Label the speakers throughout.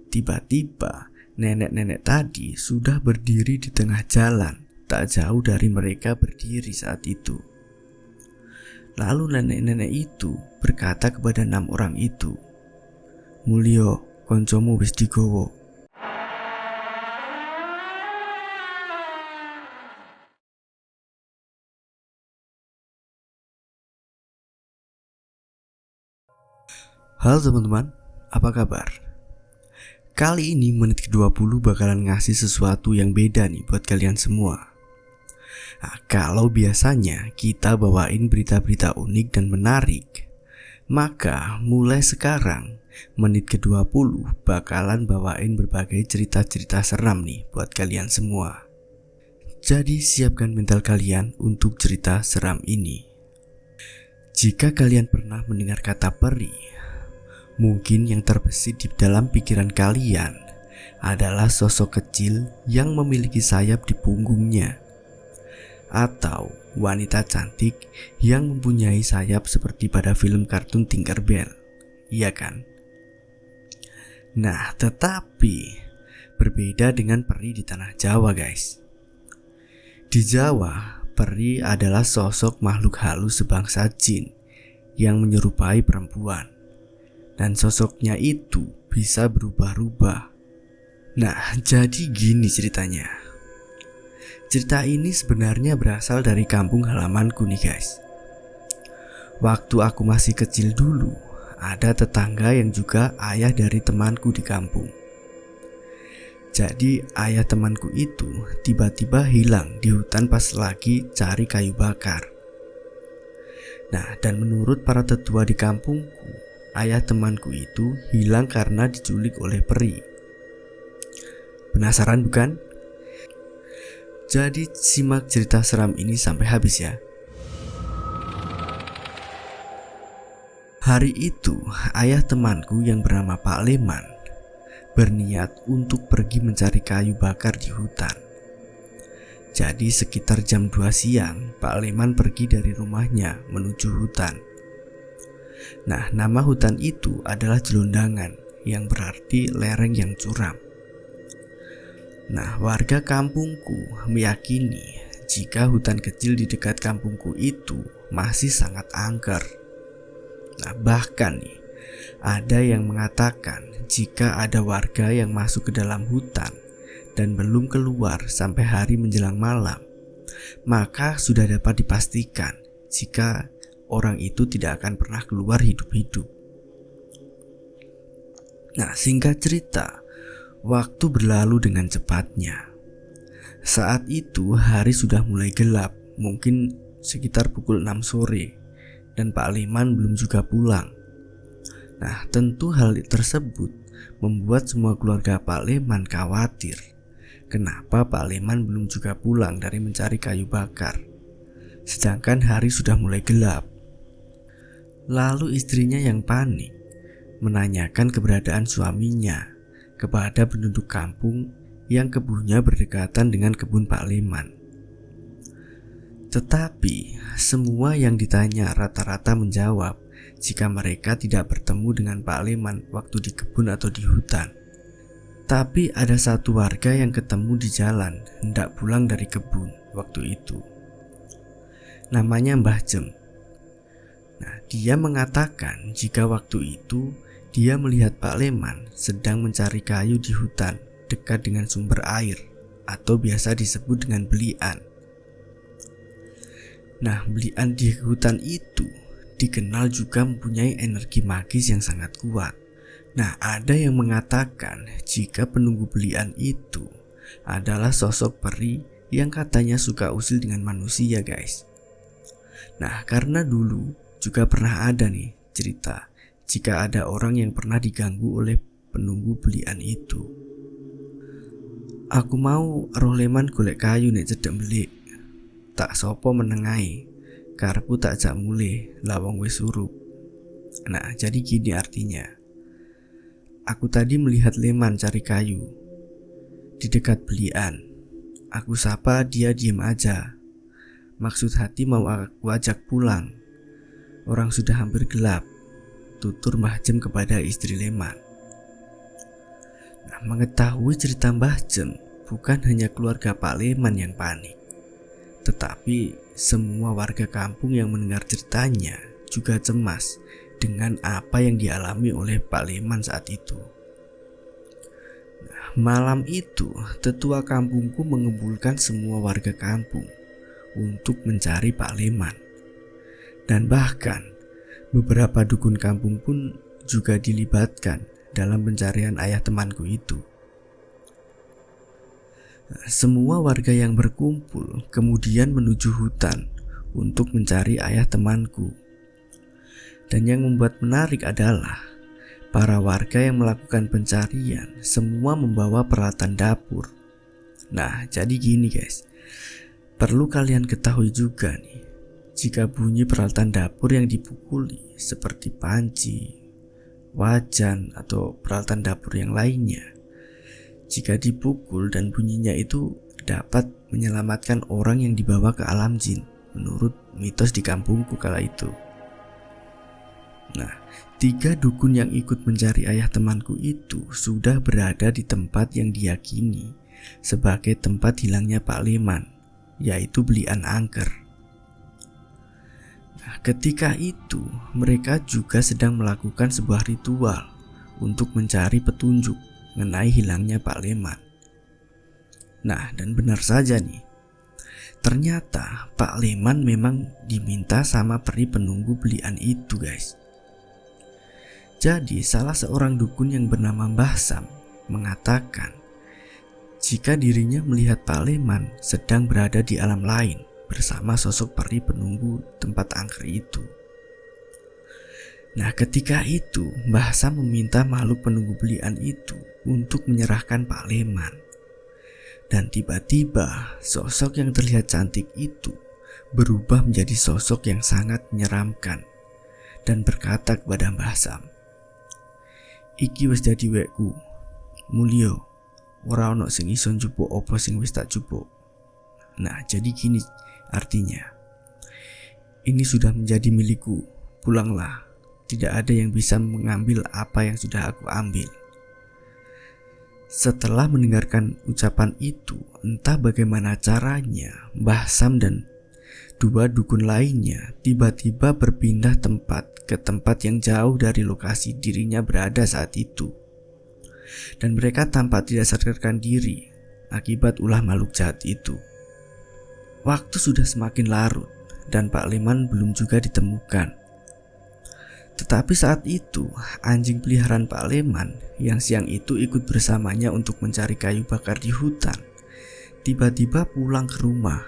Speaker 1: Tiba-tiba nenek-nenek tadi sudah berdiri di tengah jalan, tak jauh dari mereka berdiri saat itu. Lalu nenek-nenek itu berkata kepada 6 orang itu, "Mulyo, koncomu wis digowo." Halo teman-teman, apa kabar? Kali ini menit ke-20 bakalan ngasih sesuatu yang beda nih buat kalian semua. Nah, kalau biasanya kita bawain berita-berita unik dan menarik, maka mulai sekarang menit ke-20 bakalan bawain berbagai cerita-cerita seram nih buat kalian semua. Jadi siapkan mental kalian untuk cerita seram ini. Jika kalian pernah mendengar kata peri, mungkin yang terbesit di dalam pikiran kalian adalah sosok kecil yang memiliki sayap di punggungnya, atau wanita cantik yang mempunyai sayap seperti pada film kartun Tinkerbell, iya kan? Nah, tetapi berbeda dengan peri di tanah Jawa, guys. Di Jawa, peri adalah sosok makhluk halus sebangsa jin yang menyerupai perempuan. Dan sosoknya itu bisa berubah-ubah. Nah, jadi gini ceritanya. Cerita ini sebenarnya berasal dari kampung halamanku nih guys. Waktu aku masih kecil dulu, ada tetangga yang juga ayah dari temanku di kampung. Jadi ayah temanku itu tiba-tiba hilang di hutan pas lagi cari kayu bakar. Nah, dan menurut para tetua di kampungku, ayah temanku itu hilang karena diculik oleh peri. Penasaran bukan? Jadi simak cerita seram ini sampai habis ya. Hari itu ayah temanku yang bernama Pak Leman berniat untuk pergi mencari kayu bakar di hutan. Jadi sekitar jam 2 siang Pak Leman pergi dari rumahnya menuju hutan. Nah, nama hutan itu adalah Jelondangan, yang berarti lereng yang curam. Nah, warga kampungku meyakini jika hutan kecil di dekat kampungku itu masih sangat angker. Nah, bahkan nih, ada yang mengatakan jika ada warga yang masuk ke dalam hutan dan belum keluar sampai hari menjelang malam, maka sudah dapat dipastikan jika orang itu tidak akan pernah keluar hidup-hidup. Nah, singkat cerita, waktu berlalu dengan cepatnya. Saat itu hari sudah mulai gelap, mungkin sekitar pukul 6 sore, dan Pak Leman belum juga pulang. Nah, tentu hal tersebut membuat semua keluarga Pak Leman khawatir. Kenapa Pak Leman belum juga pulang dari mencari kayu bakar, sedangkan hari sudah mulai gelap. Lalu istrinya yang panik menanyakan keberadaan suaminya kepada penduduk kampung yang kebunnya berdekatan dengan kebun Pak Leman. Tetapi semua yang ditanya rata-rata menjawab jika mereka tidak bertemu dengan Pak Leman waktu di kebun atau di hutan. Tapi ada satu warga yang ketemu di jalan hendak pulang dari kebun waktu itu. Namanya Mbah Jem. Nah, dia mengatakan jika waktu itu dia melihat Pak Leman sedang mencari kayu di hutan dekat dengan sumber air atau biasa disebut dengan belian. Nah, belian di hutan itu dikenal juga mempunyai energi magis yang sangat kuat. Nah, ada yang mengatakan jika penunggu belian itu adalah sosok peri yang katanya suka usil dengan manusia, guys. Nah, karena dulu juga pernah ada nih cerita jika ada orang yang pernah diganggu oleh penunggu belian itu. "Aku mau roh Leman golek kayu nek cedek belik. Tak sopo menengai, karepku tak jak mulih, lawang wis surup." Nah, jadi gini artinya. Aku tadi melihat Leman cari kayu di dekat belian. Aku sapa, dia diem aja. Maksud hati mau aku ajak pulang. Orang sudah hampir gelap, tutur Mbah Jem kepada istri Leman. Mengetahui cerita Mbah Jem, bukan hanya keluarga Pak Leman yang panik, tetapi semua warga kampung yang mendengar ceritanya juga cemas dengan apa yang dialami oleh Pak Leman saat itu. Malam itu, tetua kampungku mengumpulkan semua warga kampung untuk mencari Pak Leman. Dan bahkan beberapa dukun kampung pun juga dilibatkan dalam pencarian ayah temanku itu. Semua warga yang berkumpul kemudian menuju hutan untuk mencari ayah temanku. Dan yang membuat menarik adalah para warga yang melakukan pencarian semua membawa peralatan dapur. Nah, jadi gini guys, perlu kalian ketahui juga nih, jika bunyi peralatan dapur yang dipukuli seperti panci, wajan, atau peralatan dapur yang lainnya, jika dipukul dan bunyinya itu dapat menyelamatkan orang yang dibawa ke alam jin, menurut mitos di kampungku kala itu. Nah, 3 dukun yang ikut mencari ayah temanku itu sudah berada di tempat yang diyakini sebagai tempat hilangnya Pak Leman, yaitu Belian Angker. Nah, ketika itu mereka juga sedang melakukan sebuah ritual untuk mencari petunjuk mengenai hilangnya Pak Leman. Nah, dan benar saja nih, ternyata Pak Leman memang diminta sama peri penunggu Belian itu guys. Jadi salah seorang dukun yang bernama Mbah Sam mengatakan jika dirinya melihat Pak Leman sedang berada di alam lain bersama sosok peri penunggu tempat angker itu. Nah, ketika itu Mbah Sam meminta makhluk penunggu Belian itu untuk menyerahkan Pak Leman. Dan tiba-tiba sosok yang terlihat cantik itu berubah menjadi sosok yang sangat menyeramkan dan berkata kepada Mbah Sam, "Iki wis dadi wekku, mulya, ora ono sing iso njupuk apa sing wis tak jupuk." Nah, jadi gini artinya, ini sudah menjadi milikku, pulanglah, tidak ada yang bisa mengambil apa yang sudah aku ambil. Setelah mendengarkan ucapan itu, entah bagaimana caranya, Mbah Sam dan 2 dukun lainnya tiba-tiba berpindah tempat ke tempat yang jauh dari lokasi dirinya berada saat itu. Dan mereka tampak tidak sadarkan diri akibat ulah makhluk jahat itu. Waktu sudah semakin larut dan Pak Leman belum juga ditemukan. Tetapi saat itu anjing peliharaan Pak Leman yang siang itu ikut bersamanya untuk mencari kayu bakar di hutan tiba-tiba pulang ke rumah.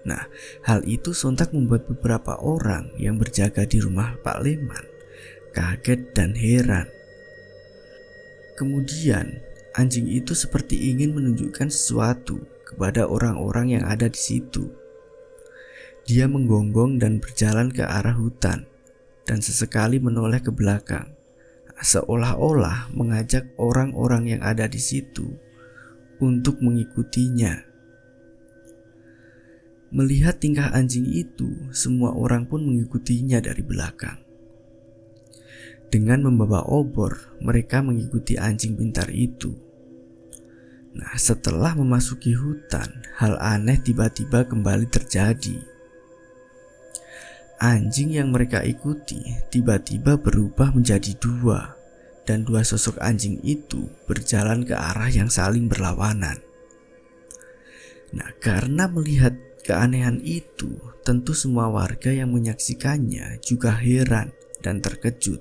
Speaker 1: Nah, hal itu sontak membuat beberapa orang yang berjaga di rumah Pak Leman kaget dan heran. Kemudian anjing itu seperti ingin menunjukkan sesuatu kepada orang-orang yang ada di situ. Dia menggonggong dan berjalan ke arah hutan dan sesekali menoleh ke belakang, seolah-olah mengajak orang-orang yang ada di situ untuk mengikutinya. Melihat tingkah anjing itu, semua orang pun mengikutinya dari belakang. Dengan membawa obor, mereka mengikuti anjing pintar itu. Nah, setelah memasuki hutan, hal aneh tiba-tiba kembali terjadi. Anjing yang mereka ikuti tiba-tiba berubah menjadi 2, dan 2 sosok anjing itu berjalan ke arah yang saling berlawanan. Nah, karena melihat keanehan itu, tentu semua warga yang menyaksikannya juga heran dan terkejut.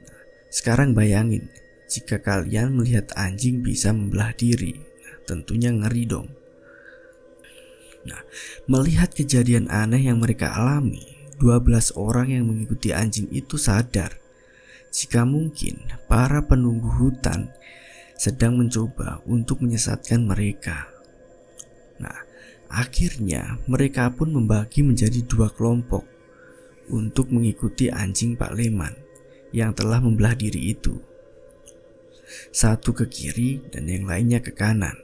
Speaker 1: Nah, sekarang bayangin, jika kalian melihat anjing bisa membelah diri, tentunya ngeri dong. Nah, melihat kejadian aneh yang mereka alami, 12 orang yang mengikuti anjing itu sadar jika mungkin para penunggu hutan sedang mencoba untuk menyesatkan mereka. Nah, akhirnya mereka pun membagi menjadi 2 kelompok untuk mengikuti anjing Pak Leman yang telah membelah diri itu. Satu ke kiri dan yang lainnya ke kanan.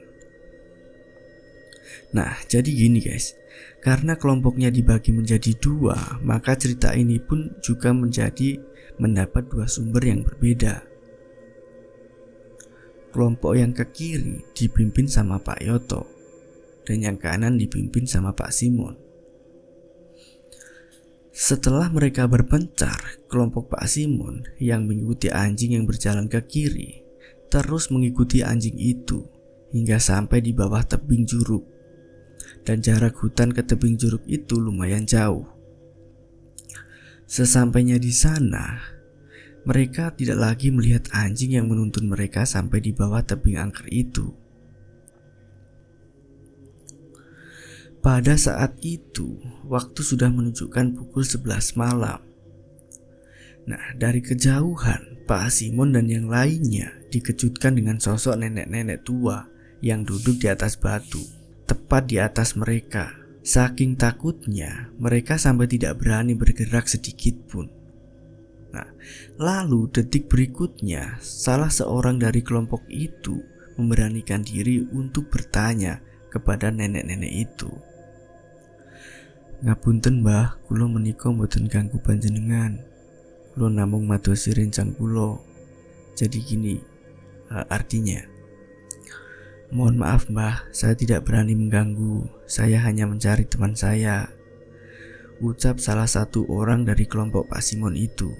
Speaker 1: Nah, jadi gini guys, karena kelompoknya dibagi menjadi 2, maka cerita ini pun juga mendapat 2 sumber yang berbeda. kelompok yang ke kiri dipimpin sama Pak Yoto dan yang kanan dipimpin sama Pak Simon. Setelah mereka berpencar, kelompok Pak Simon yang mengikuti anjing yang berjalan ke kiri terus mengikuti anjing itu hingga sampai di bawah tebing Juruk. Dan jarak hutan ke tebing Juruk itu lumayan jauh. Sesampainya di sana, mereka tidak lagi melihat anjing yang menuntun mereka sampai di bawah tebing angker itu. Pada saat itu, waktu sudah menunjukkan pukul 11 malam. Nah, dari kejauhan, Pak Simon dan yang lainnya dikejutkan dengan sosok nenek-nenek tua yang duduk di atas batu, tepat di atas mereka. Saking takutnya, mereka sampai tidak berani bergerak sedikit pun. Nah, lalu detik berikutnya, salah seorang dari kelompok itu memberanikan diri untuk bertanya kepada nenek-nenek itu. "Ngapunten Mbah, kula menika mboten ganggu panjenengan. Kula namung madosi rencang kula." Jadi gini, artinya, "Mohon maaf Mbah, saya tidak berani mengganggu. Saya hanya mencari teman saya," ucap salah satu orang dari kelompok Pak Simon itu.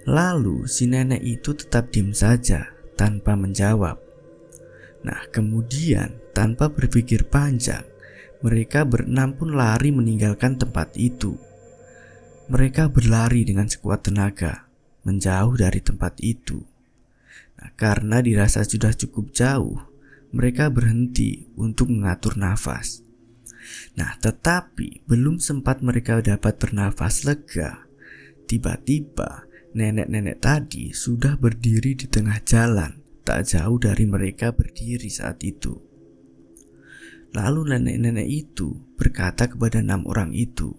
Speaker 1: Lalu si nenek itu tetap diam saja tanpa menjawab. Nah, kemudian tanpa berpikir panjang, mereka berenam pun lari meninggalkan tempat itu. Mereka berlari dengan sekuat tenaga, menjauh dari tempat itu. Nah, karena dirasa sudah cukup jauh, mereka berhenti untuk mengatur nafas. Nah, tetapi belum sempat mereka dapat bernafas lega, tiba-tiba nenek-nenek tadi sudah berdiri di tengah jalan, tak jauh dari mereka berdiri saat itu. Lalu nenek-nenek itu berkata kepada 6 orang itu,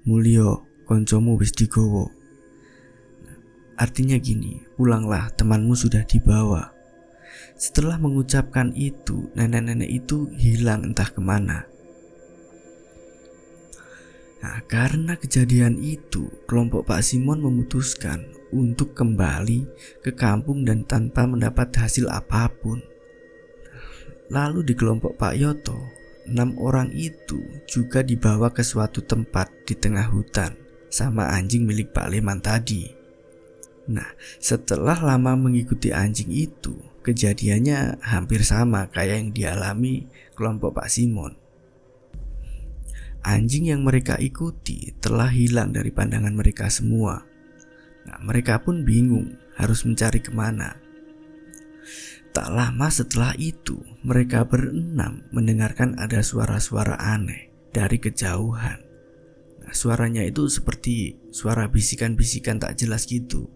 Speaker 1: "Mulyo, koncomu wis digowo." Artinya gini, "Pulanglah, temanmu sudah dibawa." Setelah mengucapkan itu, nenek-nenek itu hilang entah kemana. Nah, karena kejadian itu, kelompok Pak Simon memutuskan untuk kembali ke kampung dan tanpa mendapat hasil apapun. Lalu di kelompok Pak Yoto, 6 orang itu juga dibawa ke suatu tempat di tengah hutan sama anjing milik Pak Leman tadi. Nah, setelah lama mengikuti anjing itu, kejadiannya hampir sama kayak yang dialami kelompok Pak Simon. Anjing yang mereka ikuti telah hilang dari pandangan mereka semua. Nah, mereka pun bingung harus mencari kemana. Tak lama setelah itu, mereka berenam mendengarkan ada suara-suara aneh dari kejauhan. Nah, suaranya itu seperti suara bisikan-bisikan tak jelas gitu.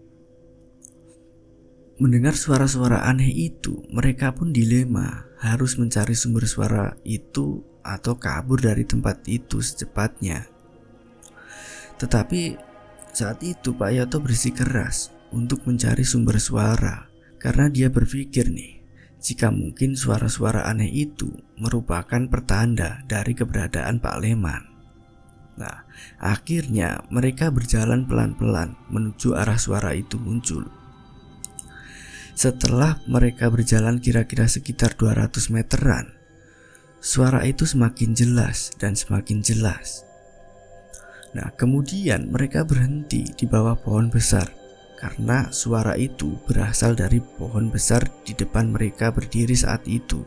Speaker 1: Mendengar suara-suara aneh itu, mereka pun dilema harus mencari sumber suara itu atau kabur dari tempat itu secepatnya. Tetapi saat itu Pak Yoto bersikeras untuk mencari sumber suara karena dia berpikir nih, jika mungkin suara-suara aneh itu merupakan pertanda dari keberadaan Pak Leman. Nah, akhirnya mereka berjalan pelan-pelan menuju arah suara itu muncul. Setelah mereka berjalan kira-kira sekitar 200 meteran, suara itu semakin jelas dan semakin jelas. Nah, kemudian mereka berhenti di bawah pohon besar karena suara itu berasal dari pohon besar di depan mereka berdiri saat itu.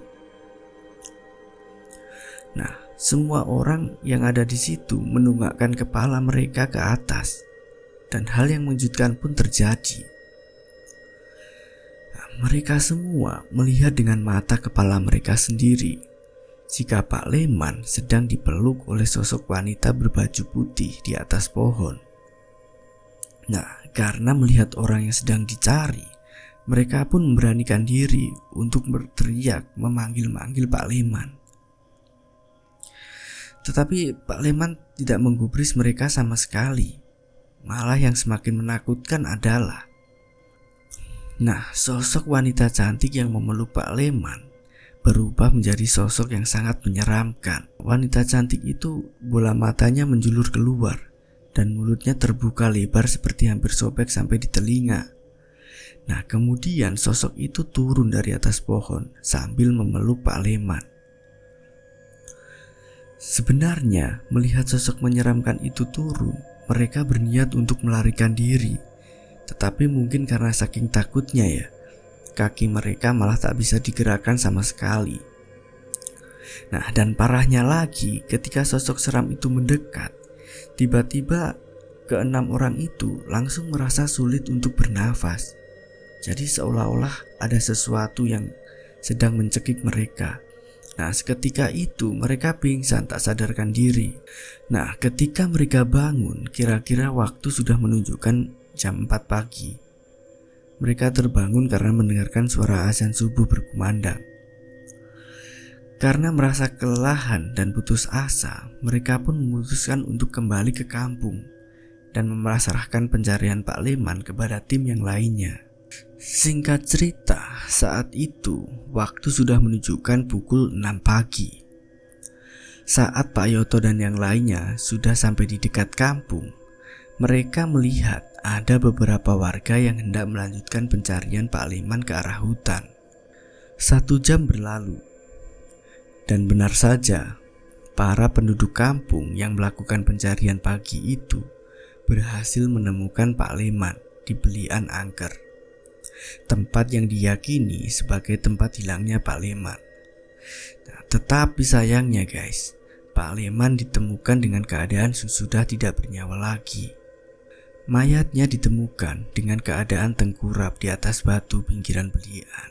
Speaker 1: Nah, semua orang yang ada di situ menunggakkan kepala mereka ke atas, dan hal yang mengejutkan pun terjadi. Mereka semua melihat dengan mata kepala mereka sendiri jika Pak Leman sedang dipeluk oleh sosok wanita berbaju putih di atas pohon. Nah, karena melihat orang yang sedang dicari, mereka pun memberanikan diri untuk berteriak memanggil-manggil Pak Leman. Tetapi Pak Leman tidak menggubris mereka sama sekali. Malah yang semakin menakutkan adalah, nah, sosok wanita cantik yang memeluk Pak Leman berubah menjadi sosok yang sangat menyeramkan. Wanita cantik itu bola matanya menjulur keluar dan mulutnya terbuka lebar seperti hampir sobek sampai di telinga. Nah, kemudian sosok itu turun dari atas pohon sambil memeluk Pak Leman. Sebenarnya, melihat sosok menyeramkan itu turun, mereka berniat untuk melarikan diri. Tetapi mungkin karena saking takutnya ya, kaki mereka malah tak bisa digerakkan sama sekali. Nah, dan parahnya lagi, ketika sosok seram itu mendekat, tiba-tiba keenam orang itu langsung merasa sulit untuk bernafas. Jadi seolah-olah ada sesuatu yang sedang mencekik mereka. Nah, seketika itu mereka pingsan tak sadarkan diri. Nah, ketika mereka bangun, kira-kira waktu sudah menunjukkan jam 4 pagi. Mereka terbangun karena mendengarkan suara azan subuh berkumandang. Karena merasa kelelahan dan putus asa, mereka pun memutuskan untuk kembali ke kampung dan memasrahkan pencarian Pak Leman kepada tim yang lainnya. Singkat cerita, saat itu waktu sudah menunjukkan pukul 6 pagi. Saat Pak Yoto dan yang lainnya sudah sampai di dekat kampung, mereka melihat ada beberapa warga yang hendak melanjutkan pencarian Pak Leman ke arah hutan. 1 jam berlalu, dan benar saja, para penduduk kampung yang melakukan pencarian pagi itu berhasil menemukan Pak Leman di Belian Angker, tempat yang diyakini sebagai tempat hilangnya Pak Leman. Nah, tetapi sayangnya guys, Pak Leman ditemukan dengan keadaan sudah tidak bernyawa lagi. Mayatnya ditemukan dengan keadaan tengkurap di atas batu pinggiran Belian,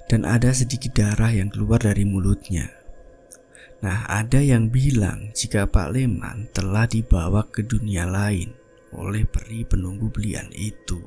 Speaker 1: dan ada sedikit darah yang keluar dari mulutnya. Nah, ada yang bilang jika Pak Leman telah dibawa ke dunia lain oleh peri penunggu Belian itu.